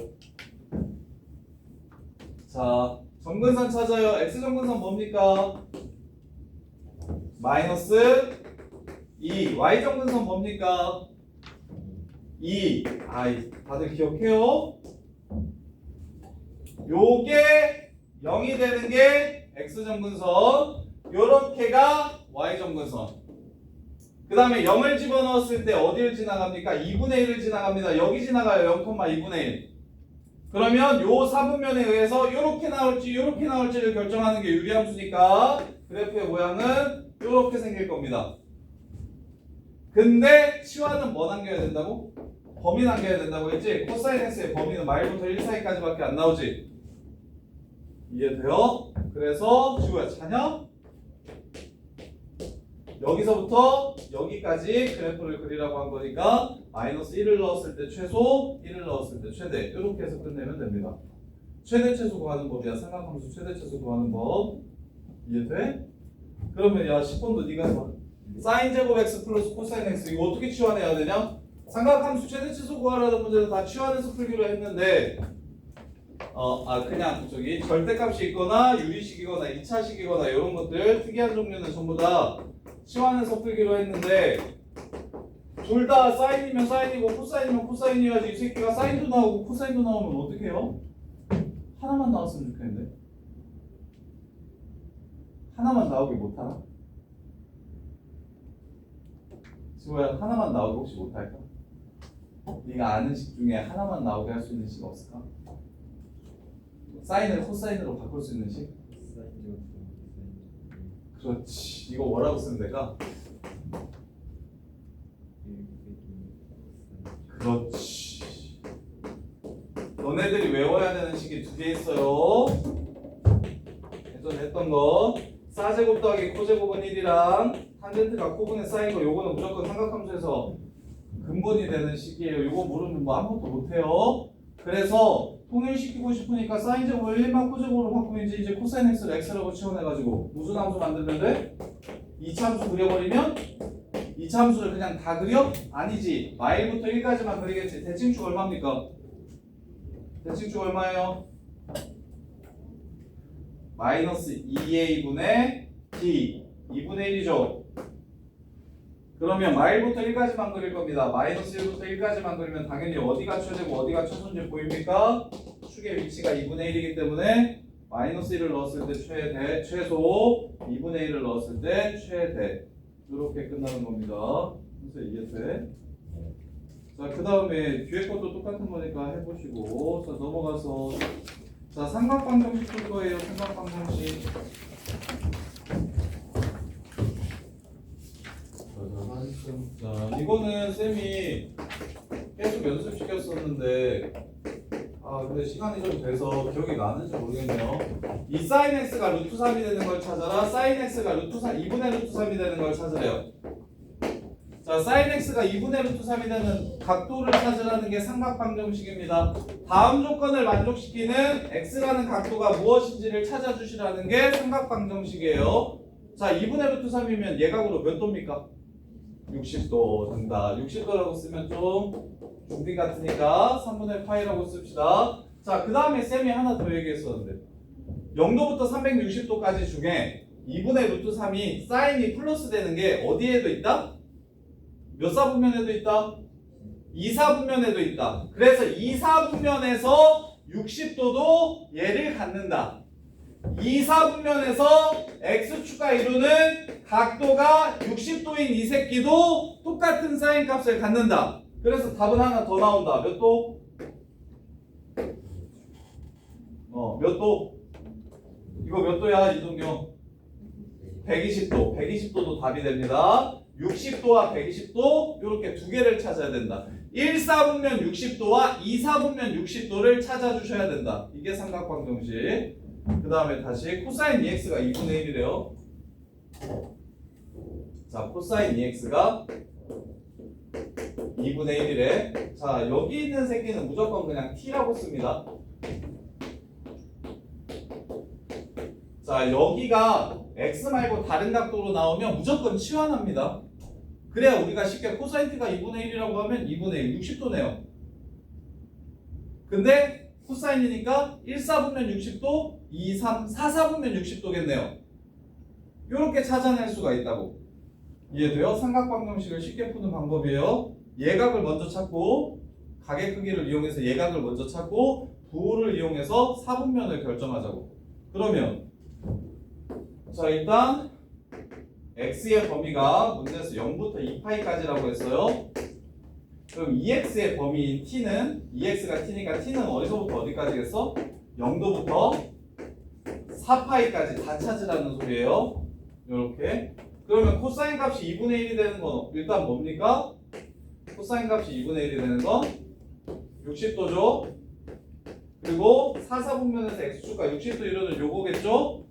자, 정근선 찾아요. x정근선 뭡니까? 마이너스 2. y정근선 뭡니까? 2. 다들 기억해요? 요게 0이 되는 게 x정근선, 요렇게가 y정근선. 그 다음에 0을 집어넣었을 때 어디를 지나갑니까? 2분의 1을 지나갑니다. 여기 지나가요. 0,2분의 1. 그러면 요 사분면에 의해서 요렇게 나올지 요렇게 나올지를 결정하는 게 유리함수니까 그래프의 모양은 요렇게 생길 겁니다. 근데 치환은 뭐 남겨야 된다고? 범위 남겨야 된다고 했지? 코사인 x의 범위는 마일부터 1 사이까지밖에 안 나오지. 이해돼요? 그래서 지우야 자냐? 여기서부터 여기까지 그래프를 그리라고 한 거니까 마이너스 1을 넣었을 때 최소, 1을 넣었을 때 최대 이렇게 해서 끝내면 됩니다. 최대 최소 구하는 법이야. 삼각함수 최대 최소 구하는 법. 이해돼? 그러면 야 10번도 네가 해봐. 사인 제곱 x 플러스 코사인 x 이거 어떻게 치환해야 되냐? 삼각함수 최대 최소 구하라는 문제는 다 치환해서 풀기로 했는데 그냥 저기 절대값이 있거나 유리식이거나 2차식이거나 이런 것들 특이한 종류는 전부 다 치환해서 풀기로 했는데 둘 다 사인이면 사인이고 코사인이면 코사인이어야지. 이 새끼가 사인도 나오고 코사인도 나오면 어떻게 해요? 하나만 나왔으면 좋겠는데 하나만 나오기 못하나? 지호야 하나만 나오기 혹시 못할까? 네가 아는 식 중에 하나만 나오게 할 수 있는 식 없을까? 사인을 코사인으로 바꿀 수 있는 식? 그렇지. 이거 뭐라고 쓰면 될까? 그렇지. 너네들이 외워야 되는 식이 두 개 있어요. 예전에 했던 거 사제곱 더하기 코제곱은 1이랑 탄젠트가 코분의 사인 거 요거는 무조건 삼각함수에서 근본이 되는 식이에요. 요거 모르면 뭐 아무것도 못해요. 그래서 통일시키고 싶으니까 사인 제곱을 1만 코제곱으로 바꾸면 이제 코사인 x를 x라고 치환해가지고 무슨 함수 만들면 돼? 2차 함수 그려버리면 2차 함수를 그냥 다 그려? 아니지. 마일부터 1까지만 그리겠지. 대칭축 얼마입니까? 대칭축 얼마예요? 마이너스 2a분의 d 2분의 1이죠. 그러면 마일부터 1까지만 그릴 겁니다. 마이너스 1부터 1까지만 그리면 당연히 어디가 최대고 어디가 최소인지 보입니까? 축의 위치가 2분의 1이기 때문에 마이너스 1을 넣었을 때 최대, 최소 2분의 1을 넣었을 때 최대 이렇게 끝나는 겁니다. 그래서 이해돼? 자, 그 다음에 뒤에 것도 똑같은 거니까 해보시고 자 넘어가서 자 삼각방정식 풀 거예요. 삼각방정식 자 이거는 쌤이 계속 연습시켰었는데 근데 시간이 좀 돼서 기억이 나는지 모르겠네요. 이 사인 x가 루트 3이 되는 걸 찾아라. 사인 x가 루트 3, 2분의 루트 3이 되는 걸 찾으래요. 자, sin x가 2분의 루트 3이 되는 각도를 찾으라는 게 삼각방정식입니다. 다음 조건을 만족시키는 x라는 각도가 무엇인지를 찾아주시라는 게 삼각방정식이에요. 자, 2분의 루트 3이면 예각으로 몇 도입니까? 60도 된다. 60도라고 쓰면 좀 중딩 같으니까 3분의 파이라고 씁시다. 자, 그 다음에 쌤이 하나 더 얘기했었는데 0도부터 360도까지 중에 2분의 루트 3이 사인이 플러스 되는 게 어디에도 있다? 몇 사분면에도 있다? 2사분면에도 있다. 그래서 2사분면에서 60도도 얘를 갖는다. 2사분면에서 x축과 이루는 각도가 60도인 이 새끼도 똑같은 사인 값을 갖는다. 그래서 답은 하나 더 나온다. 몇 도? 몇 도? 이거 몇 도야, 이동경? 120도. 120도도 답이 됩니다. 60도와 120도 이렇게 두 개를 찾아야 된다. 1사분면 60도와 2사분면 60도를 찾아주셔야 된다. 이게 삼각방정식. 그 다음에 다시 코사인 EX가 2분의 1이래요. 자, 코사인 EX가 2분의 1이래. 자, 여기 있는 새끼는 무조건 그냥 T라고 씁니다. 자, 여기가 X 말고 다른 각도로 나오면 무조건 치환합니다. 그래야 우리가 쉽게 코사인 T가 2분의 1이라고 하면 2분의 1, 60도네요. 근데 코사인이니까 1사분면 60도, 2, 3, 4사분면 60도겠네요. 이렇게 찾아낼 수가 있다고. 이해돼요? 삼각방정식을 쉽게 푸는 방법이에요. 예각을 먼저 찾고 각의 크기를 이용해서 예각을 먼저 찾고 부호를 이용해서 사분면을 결정하자고. 그러면 자, 일단 x의 범위가 문제에서 0부터 2파이까지라고 했어요. 그럼 2x의 범위인 t는 2x가 t니까 t는 어디서부터 어디까지겠어? 0도부터 4파이까지 다 찾으라는 소리예요. 이렇게. 그러면 코사인 값이 2분의 1이 되는 건 일단 뭡니까? 코사인 값이 2분의 1이 되는 건 60도죠. 그리고 4사분면에서 x축과 60도 이루는 요거겠죠?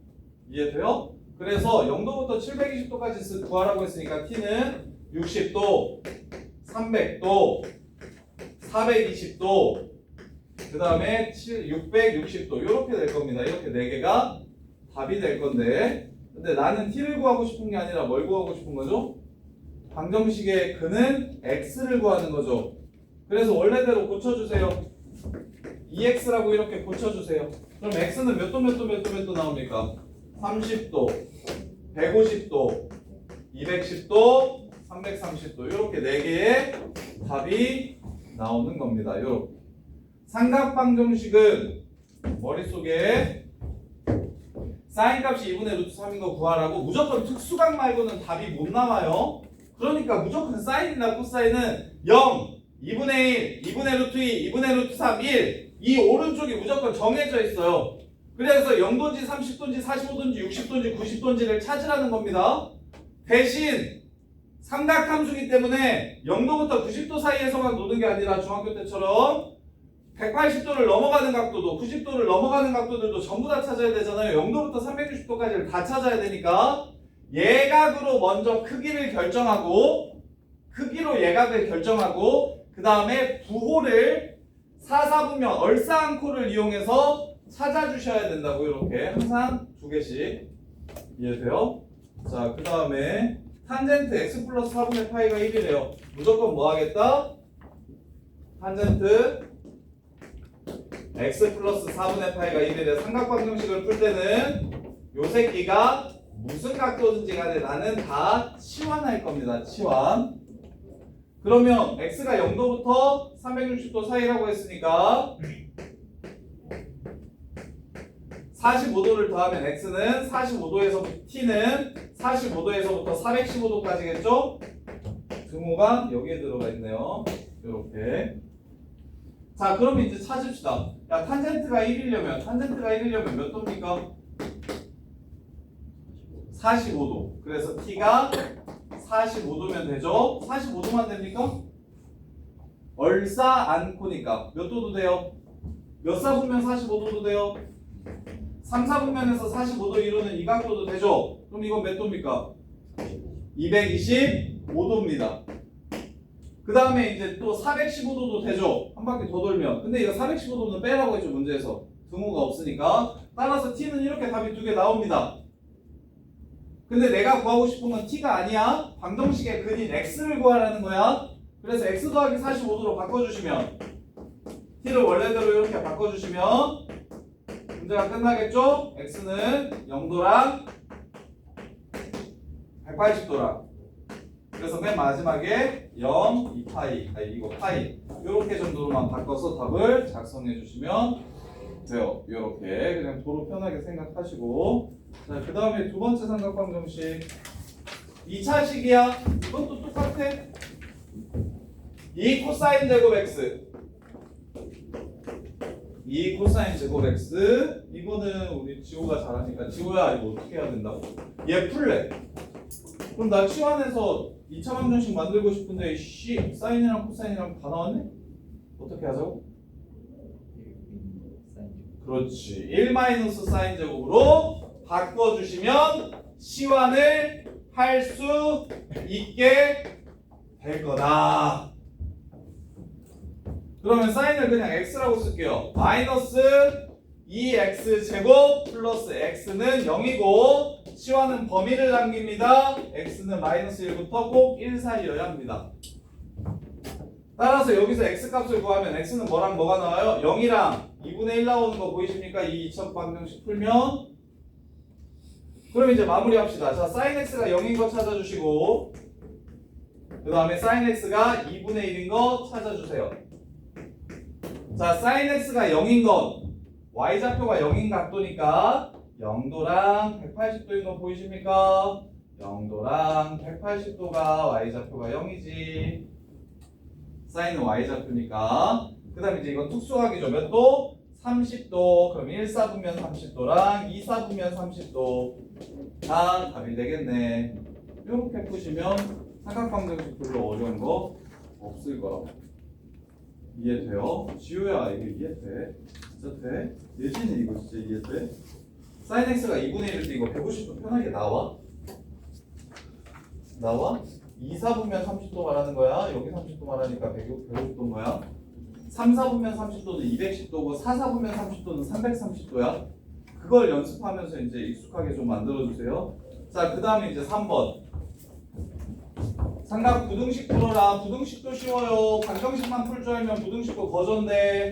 이해돼요? 그래서 0도부터 720도까지 구하라고 했으니까 t는 60도, 300도, 420도, 그 다음에 660도 이렇게 될 겁니다. 이렇게 4개가 답이 될 건데, 근데 나는 t를 구하고 싶은 게 아니라 뭘 구하고 싶은 거죠? 방정식의 근은 x를 구하는 거죠. 그래서 원래대로 고쳐주세요. 2x라고 이렇게 고쳐주세요. 그럼 x는 몇 도 몇 도 몇 도 몇 도 나옵니까? 30도, 150도, 210도, 330도 이렇게 4개의 답이 나오는 겁니다. 이렇게. 삼각방정식은 머릿속에 사인 값이 2분의 루트 3인 거 구하라고 무조건 특수각 말고는 답이 못 나와요. 그러니까 무조건 사인이나 코사인은 0, 2분의 1, 2분의 루트 2, 2분의 루트 3, 1 이 오른쪽이 무조건 정해져 있어요. 그래서 0도인지 30도인지 45도인지 60도인지 90도인지를 찾으라는 겁니다. 대신 삼각함수기 때문에 0도부터 90도 사이에서만 노는 게 아니라 중학교 때처럼 180도를 넘어가는 각도도 90도를 넘어가는 각도들도 전부 다 찾아야 되잖아요. 0도부터 360도까지를 다 찾아야 되니까 예각으로 먼저 크기를 결정하고 크기로 예각을 결정하고 그 다음에 부호를 사사분면 얼싸안코를 이용해서 찾아주셔야 된다고. 이렇게 항상 2개씩. 이해돼요? 자, 그 다음에 탄젠트 x 플러스 4분의 파이가 1이래요. 무조건 뭐 하겠다? 탄젠트 x 플러스 4분의 파이가 1이래. 삼각방정식을 풀 때는 요 새끼가 무슨 각도든지 간에 나는 다 치환할 겁니다. 치환. 그러면 x가 0도부터 360도 사이라고 했으니까 45도를 더하면 x는 45도에서부터 t는 45도에서부터 415도까지겠죠? 등호가 여기에 들어가 있네요. 이렇게. 자, 그럼 이제 찾읍시다. 야, 탄젠트가 1이려면 몇 도입니까? 45도. 그래서 t가 45도면 되죠? 45도만 됩니까? 얼싸안코니까 몇 도도 돼요? 몇 사분면 45도도 돼요? 3사분면에서 45도 이루는 이 각도도 되죠? 그럼 이건 몇 도입니까? 225도입니다. 그 다음에 이제 또 415도도 되죠. 한 바퀴 더 돌면. 근데 이거 415도는 빼라고 했죠, 문제에서. 등호가 없으니까. 따라서 t는 이렇게 답이 두 개 나옵니다. 근데 내가 구하고 싶은 건 t가 아니야. 방정식의 근인 x를 구하라는 거야. 그래서 x 더하기 45도로 바꿔주시면 t를 원래대로 이렇게 바꿔주시면 문제가 끝나겠죠? x는 0도랑 180도랑. 그래서 맨 마지막에 0, 2파이, 이거 파이 이렇게 정도로만 바꿔서 답을 작성해 주시면 돼요. 이렇게 그냥 도로 편하게 생각하시고. 자, 그 다음에 두 번째 삼각방정식 2차식이야. 이것도 똑같아. 2 코사인 제곱 x 2 코사인 제곱 x. 이거는 우리 지호가 잘하니까 지호야 이거 어떻게 해야 된다고? 얘 풀래. 그럼 나 치환해서 2차 방정식 만들고 싶은데 사인이랑 코사인이랑 다 나왔네? 어떻게 하자고? 그렇지. 1 마이너스 사인 제곱으로 바꿔주시면 치환을 할 수 있게 될 거다. 그러면 사인을 그냥 x라고 쓸게요. 마이너스 2x 제곱 플러스 x는 0이고 치환은 범위를 남깁니다. x는 마이너스 1부터 꼭 1 사이여야 합니다. 따라서 여기서 x 값을 구하면 x는 뭐랑 뭐가 나와요? 0이랑 2분의 1 나오는 거 보이십니까? 이 2차 방정식 풀면. 그럼 이제 마무리합시다. 자, sin x가 0인 거 찾아주시고 그 다음에 sin x가 2분의 1인 거 찾아주세요. 자, sin x가 0인 건 y좌표가 0인 각도니까 0도랑 180도인 거 보이십니까? 0도랑 180도가 y좌표가 0이지. 사인은 y좌표니까. 그 다음에 이제 이건 특수각이죠. 몇 도? 30도. 그럼 1사분면 30도랑 2사분면 30도 다 답이 되겠네. 이렇게 푸시면 삼각방정식 별로 어려운 거 없을 거라고. 이해돼요? 지우야 이게 이해돼? 진짜 돼? 예진이 이거 진짜 이해돼? sin x가 2분의 1일 때 이거 150도 편하게 나와? 나와? 2, 4분면 30도 말하는 거야. 여기 30도 말하니까 150도인 거야. 3, 4분면 30도는 210도고 4, 4분면 30도는 330도야. 그걸 연습하면서 이제 익숙하게 좀 만들어주세요. 자, 그 다음에 이제 3번. 삼각 부등식 풀어라. 부등식도 쉬워요. 방정식만 풀 줄 알면 부등식도 거전데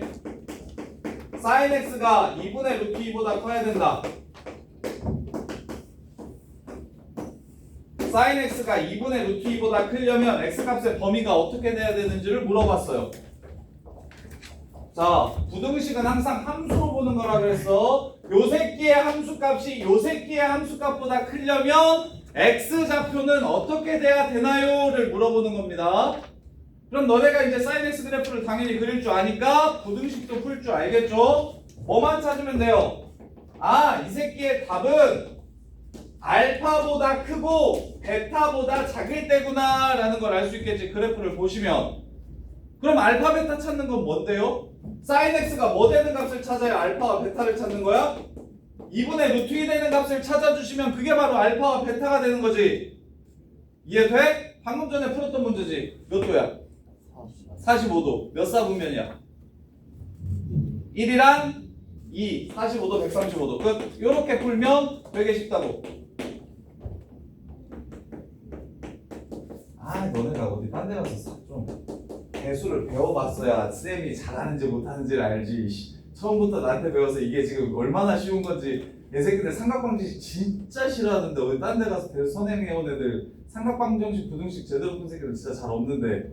sin x가 2분의 루트 2보다 커야 된다. sin x가 2분의 루트 2보다 크려면 x값의 범위가 어떻게 돼야 되는지를 물어봤어요. 자, 부등식은 항상 함수로 보는 거라 그랬어. 요 새끼의 함수값이 요 새끼의 함수값보다 크려면 x좌표는 어떻게 돼야 되나요?를 물어보는 겁니다. 그럼 너네가 이제 sin x 그래프를 당연히 그릴 줄 아니까 부등식도 풀 줄 알겠죠? 뭐만 찾으면 돼요? 아, 이 새끼의 답은 알파보다 크고 베타보다 작을 때구나 라는 걸 알 수 있겠지. 그래프를 보시면. 그럼 알파 베타 찾는 건 뭔데요? sin x가 뭐 되는 값을 찾아야 알파와 베타를 찾는 거야? 2분의 루트 2 되는 값을 찾아주시면 그게 바로 알파와 베타가 되는 거지. 이해돼? 방금 전에 풀었던 문제지. 몇 도야? 45도. 몇 사분면이야? 1이랑 2, 45도, 135도. 끝. 요렇게 풀면 되게 쉽다고. 아, 너네가 어디 딴 데 가서 좀 대수를 배워봤어야 쌤이 잘하는지 못하는지를 알지. 처음부터 나한테 배워서 이게 지금 얼마나 쉬운 건지. 내 새끼들 삼각방정식 진짜 싫어하는데 어디 딴 데 가서 대수 선행해온 애들 삼각방정식 부등식 제대로 푼 새끼들 진짜 잘 없는데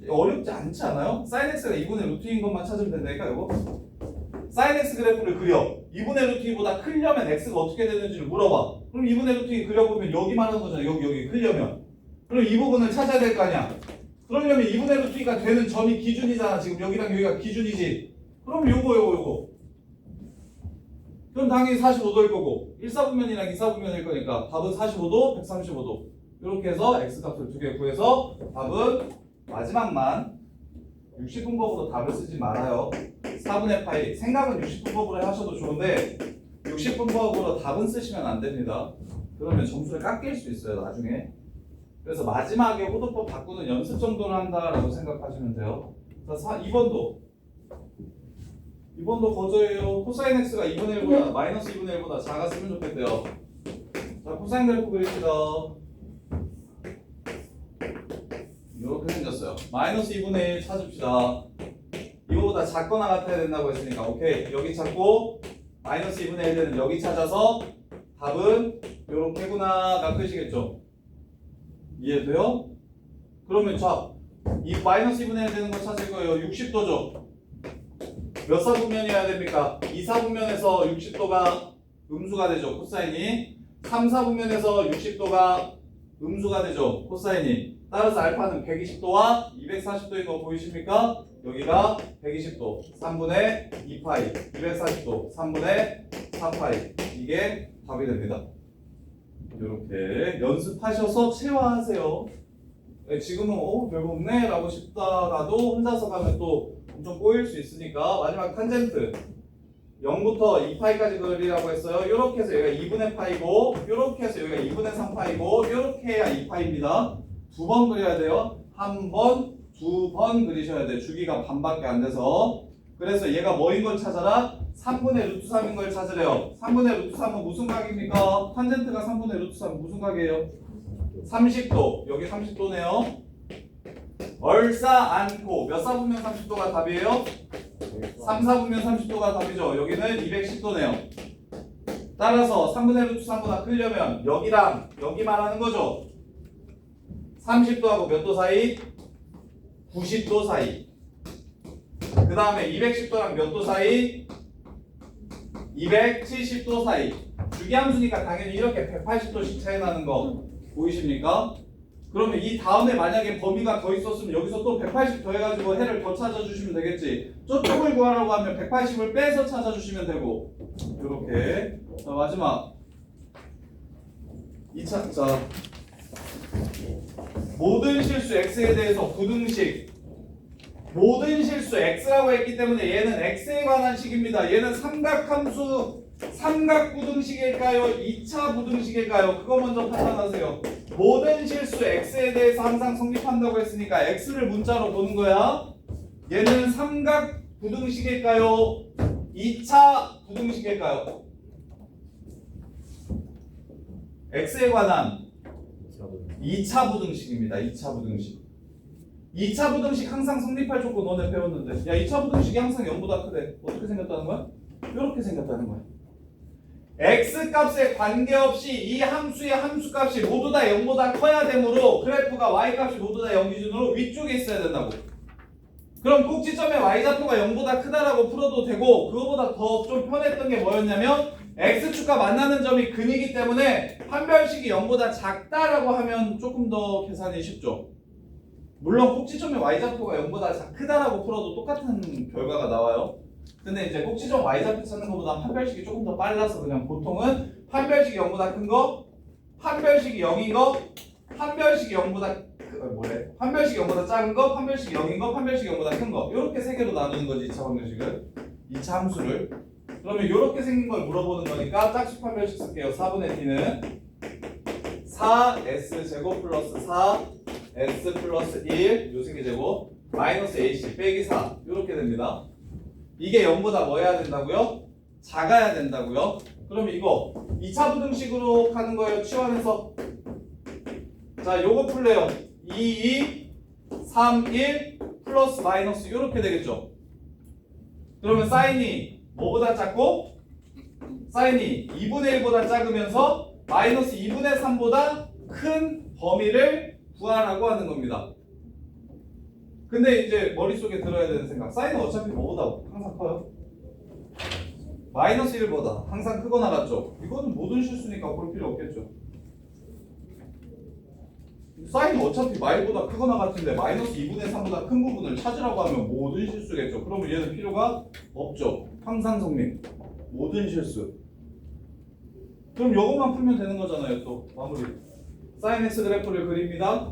어렵지 않지 않아요? sin x가 2분의 루트 2인 것만 찾으면 된다니까 이거? sin x 그래프를 그려. 2분의 루트 2보다 크려면 x가 어떻게 되는지를 물어봐. 그럼 2분의 루트 2 그려보면 여기 말하는 거잖아. 여기 크려면. 그럼 이 부분을 찾아야 될 거 아니야. 그러려면 2분의 루트 2가 되는 점이 기준이잖아. 지금 여기랑 여기가 기준이지. 그럼 요거. 그럼 당연히 45도일 거고 1사분면이랑 2사분면일 거니까 답은 45도, 135도 이렇게 해서 x값을 두 개 구해서 답은 마지막만 60분법으로 답을 쓰지 말아요. 4분의 파이. 생각은 60분법으로 하셔도 좋은데 60분법으로 답은 쓰시면 안 됩니다. 그러면 점수를 깎일 수 있어요 나중에. 그래서 마지막에 호도법 바꾸는 연습 정도를 한다라고 생각하시면 돼요. 자, 2번도 거저예요. 코사인 x가 2분의 1보다 마이너스 2분의 1보다 작았으면 좋겠대요. 자, 코사인 그래프 그립시다. 이렇게 생겼어요. 마이너스 2분의 1 찾읍시다. 이거보다 작거나 같아야 된다고 했으니까 오케이. 여기 찾고 마이너스 2분의 1 되는 여기 찾아서 답은 요렇게구나가 끝이겠죠. 이해돼요? 그러면 자, 이 마이너스 2분의 1 되는 거 찾을 거예요. 60도죠. 몇 사분면이어야 됩니까? 2사분면에서 60도가 음수가 되죠. 코사인이. 3사분면에서 60도가 음수가 되죠. 코사인이. 따라서 알파는 120도와 240도인 거 보이십니까? 여기가 120도 3분의 2파이 240도 3분의 4파이 이게 답이 됩니다. 이렇게 연습하셔서 체화하세요. 지금은 별거 없네 라고 싶다라도 혼자서 가면 또 엄청 꼬일 수 있으니까 마지막 탄젠트 0부터 2파이까지 그리라고 했어요. 이렇게 해서 여기가 2분의 파이고 이렇게 해서 여기가 2분의 3파이고 이렇게 해야 2파이입니다. 두 번 그려야 돼요. 한 번, 두 번 그리셔야 돼요. 주기가 반밖에 안 돼서. 그래서 얘가 뭐인 걸 찾아라? 3분의 루트 3인 걸 찾으래요. 3분의 루트 3은 무슨 각입니까? 탄젠트가 3분의 루트 3은 무슨 각이에요? 30도. 여기 30도네요. 얼싸 않고 몇 사분면 30도가 답이에요? 3사분면 30도가 답이죠. 여기는 210도네요. 따라서 3분의 루트 3보다 크려면 여기랑 여기 말하는 거죠. 30도하고 몇 도 사이? 90도 사이. 그 다음에 210도랑 몇 도 사이? 270도 사이. 주기함수니까 당연히 이렇게 180도씩 차이 나는 거 보이십니까? 그러면 이 다음에 만약에 범위가 더 있었으면 여기서 또 180 더해가지고 해를 더 찾아주시면 되겠지. 저쪽을 구하라고 하면 180을 빼서 찾아주시면 되고. 이렇게. 자, 마지막 2차. 자, 모든 실수 x에 대해서 부등식. 모든 실수 x라고 했기 때문에 얘는 x에 관한 식입니다. 얘는 삼각함수 삼각부등식일까요? 2차 부등식일까요? 그거 먼저 판단하세요. 모든 실수 x에 대해서 항상 성립한다고 했으니까 x를 문자로 보는 거야. 얘는 삼각부등식일까요? 2차 부등식일까요? x에 관한 2차 부등식입니다. 2차 부등식. 2차 부등식 항상 성립할 조건 너네 배웠는데 야 2차 부등식이 항상 0보다 크대. 어떻게 생겼다는 거야? 이렇게 생겼다는 거야. x값에 관계없이 이 함수의 함수값이 모두 다 0보다 커야 되므로 그래프가 y값이 모두 다 0 기준으로 위쪽에 있어야 된다고. 그럼 꼭지점에 y좌표가 0보다 크다라고 풀어도 되고 그거보다 더 좀 편했던 게 뭐였냐면 x축과 만나는 점이 근이기 때문에 판별식이 0보다 작다라고 하면 조금 더 계산이 쉽죠. 물론 꼭지점에 y좌표가 0보다 크다라고 풀어도 똑같은 결과가 나와요. 근데 이제 꼭지점 y좌표 찾는 것보다 판별식이 조금 더 빨라서 그냥 보통은 판별식이 0보다 큰 거, 판별식이 0인 거, 판별식이 0보다 판별식이 0보다 작은 거, 판별식이 0인 거, 판별식이 0보다 큰 거 이렇게 세 개로 나누는 거지 2차 방정식은. 2차 함수를. 그러면 이렇게 생긴 걸 물어보는 거니까 짝수 판별식 쓸게요. 4분의 t는 4s 제곱 플러스 4s 플러스 1 요 세개 제곱 마이너스 ac 빼기 4 이렇게 됩니다. 이게 0보다 뭐 해야 된다고요? 작아야 된다고요? 그러면 이거 2차 부등식으로 가는 거예요. 치환해서. 자, 요거 풀래요. 2, 3, 1 플러스 마이너스 이렇게 되겠죠. 그러면 사인이 뭐보다 작고? 사인이 2분의 1보다 작으면서 마이너스 2분의 3보다 큰 범위를 구하라고 하는 겁니다. 근데 이제 머릿속에 들어야 되는 생각. 사인은 어차피 뭐보다 항상 커요? 마이너스 1보다 항상 크거나 같죠? 이거는 모든 실수니까 볼 필요 없겠죠. 사인은 어차피 마이보다 크거나 같은데 마이너스 2분의 3보다 큰 부분을 찾으라고 하면 모든 실수겠죠. 그러면 얘는 필요가 없죠. 항상 성립. 모든 실수. 그럼 이것만 풀면 되는 거잖아요. 또 마무리. 사인 x 그래프를 그립니다.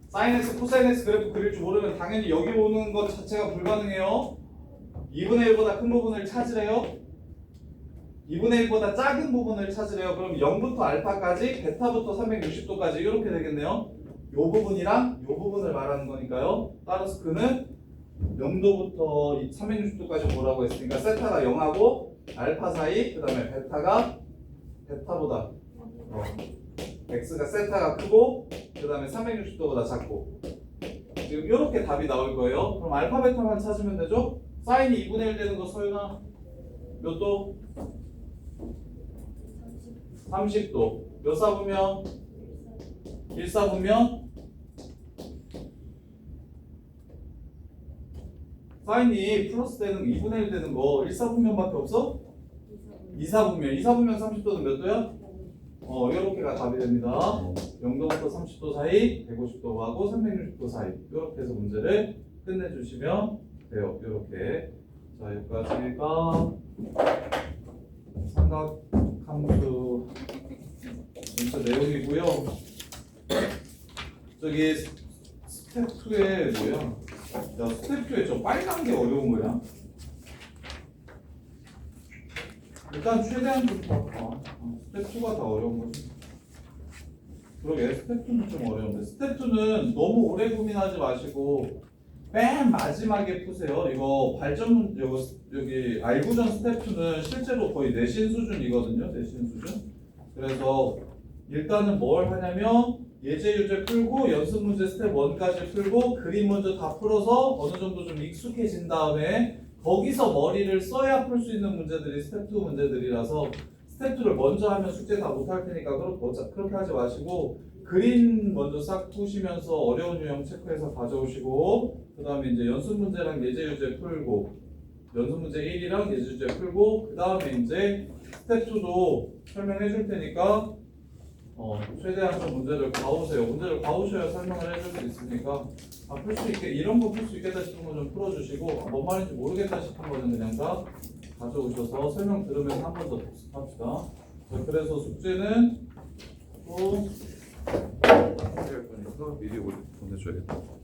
사인 x, 코사인 x 그래프 그릴 줄 모르면 당연히 여기 오는 것 자체가 불가능해요. 2분의 1보다 큰 부분을 찾으래요. 2분의 1보다 작은 부분을 찾으래요. 그럼 0부터 알파까지 베타부터 360도까지 이렇게 되겠네요. 요 부분이랑 요 부분을 말하는 거니까요. 따라서 그는 0도부터 360도까지 보라고 했으니까 세타가 0하고 알파 사이, 그 다음에 베타보다 x가 세타가 크고 그 다음에 360도보다 작고 지금 이렇게 답이 나올 거예요. 그럼 알파 베타만 찾으면 되죠? 사인이 2분의 1 되는 거 서윤아 몇 도? 30도. 몇 사분면? 1사분면? 사인이 플러스 되는 거 2분의 1 되는 거 1사분면밖에 없어? 2사분면. 2사분면 30도는 몇 도야? 이렇게가 답이 됩니다. 0도부터 30도 사이, 150도하고 360도 사이 이렇게 해서 문제를 끝내주시면 돼요. 이렇게. 자, 여기까지가 삼각함수 문제 내용이고요. 저기 스텝 2에 뭐야? 야, 스텝 2에 저 빨간 게 어려운 거야? 일단 최대한 좀 스텝 2가 다 어려운 거지. 그러게 스텝 2는 좀 어려운데 스텝 2는 너무 오래 고민하지 마시고 맨 마지막에 푸세요. 이거 발전 여기 알구전 스텝 2는 실제로 거의 내신 수준이거든요. 내신 수준. 그래서 일단은 뭘 하냐면 예제 유제 풀고 연습 문제 스텝 1까지 풀고 그림 먼저 다 풀어서 어느 정도 좀 익숙해진 다음에 거기서 머리를 써야 풀 수 있는 문제들이 스텝 2 문제들이라서 스텝 2를 먼저 하면 숙제 다 못할 테니까 그렇게 하지 마시고 그림 먼저 싹 푸시면서 어려운 유형 체크해서 가져오시고 그 다음에 이제 연습 문제랑 예제 유제 풀고 연습 문제 1이랑 예제 유제 풀고 그 다음에 이제 스텝 2도 설명해 줄 테니까 최대한 좀 문제를 봐오세요. 문제를 봐오셔야 설명을 해줄 수 있으니까 풀 수 있게 이런 거 풀 수 있겠다 싶은 거 좀 풀어주시고 뭔 말인지 모르겠다 싶은 거는 그냥 다 가져오셔서 설명 들으면서 한 번 더 복습합시다. 자, 그래서 숙제는 또 해야 할 거니까 미리 보내줘야겠다.